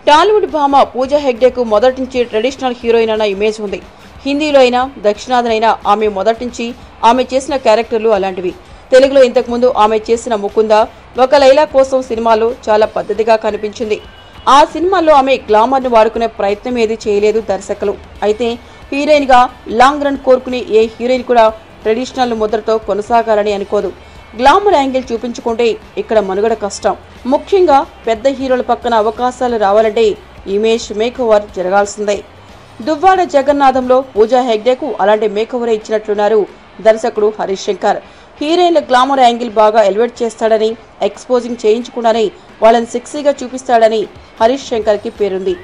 టాలీవుడ్ భామ పూజా హెగ్డేకు మొదటి నుంచి ట్రెడిషనల్ హీరోయిన్ అన్న ఇమేజ్ ఉంది. హిందీలో అయినా దక్షిణాదినైనా ఆమె మొదటి నుంచి ఆమె చేసిన క్యారెక్టర్లు అలాంటివి. తెలుగులో ఇంతకుముందు ఆమె చేసిన ముకుంద, ఒక లైలా కోసం సినిమాలో చాలా పద్ధతిగా కనిపించింది. ఆ సినిమాల్లో ఆమె గ్లామర్ను వాడుకునే ప్రయత్నం ఏది చేయలేదు దర్శకులు. అయితే హీరోయిన్ గా లాంగ్ రన్ కోరుకునే ఏ హీరోయిన్ కూడా ట్రెడిషనల్ ముద్రతో కొనసాగాలని అనుకోదు. గ్లామర్ యాంగిల్ చూపించుకుంటే ఇక్కడ మనుగడ కష్టం. ముఖ్యంగా పెద్ద హీరోల పక్కన అవకాశాలు రావాలంటే ఇమేజ్ మేకోవర్ జరగాల్సిందే. దువ్వాడ జగన్నాథంలో పూజా హెగ్డేకు అలాంటి మేకోవర్ ఇచ్చినట్లున్నారు దర్శకుడు హరీష్ శంకర్. హీరోయిన్ల గ్లామర్ యాంగిల్ బాగా ఎలివేట్ చేస్తాడని, ఎక్స్పోజింగ్ చేయించకుండానే వాళ్ళని సెక్సీగా చూపిస్తాడని హరీష్ శంకర్ కి పేరుంది.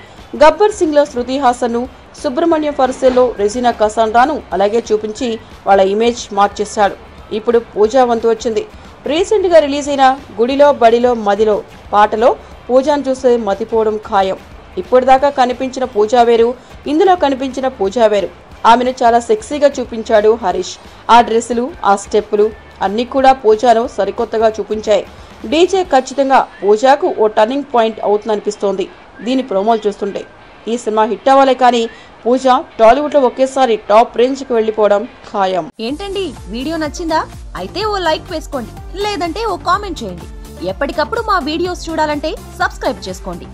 గబ్బర్ సింగ్ లో శృతి హాసన్ ను, సుబ్రహ్మణ్యం ఫర్సేలో రెజీనా కసాండ్రాను అలాగే చూపించి వాళ్ళ ఇమేజ్ మార్చేశాడు. ఇప్పుడు పూజా వంతు వచ్చింది. రీసెంట్ గా రిలీజ్ అయిన గుడిలో బడిలో మదిలో పాటలో పూజాను చూస్తే మతిపోవడం ఖాయం. ఇప్పటిదాకా కనిపించిన పూజా వేరు, ఇందులో కనిపించిన పూజా వేరు. ఆమెను చాలా సెక్సీగా చూపించాడు హరీష్. ఆ డ్రెస్సులు, ఆ స్టెప్పులు అన్ని కూడా పూజాను సరికొత్తగా చూపించాయి. డీజే ఖచ్చితంగా పూజాకు ఓ టర్నింగ్ పాయింట్ అవుతుందనిపిస్తోంది దీని ప్రోమోలు చూస్తుంటే. ఈ సినిమా హిట్ అవ్వాలే కానీ పూజ టాలీవుడ్ లో ఒకేసారి టాప్ రేంజ్ కి వెళ్లిపోవడం ఖాయం. ఏంటండి, వీడియో నచ్చిందా? అయితే ఓ లైక్ వేసుకోండి, లేదంటే ఓ కామెంట్ చేయండి. ఎప్పటికప్పుడు మా వీడియోస్ చూడాలంటే సబ్స్క్రైబ్ చేసుకోండి.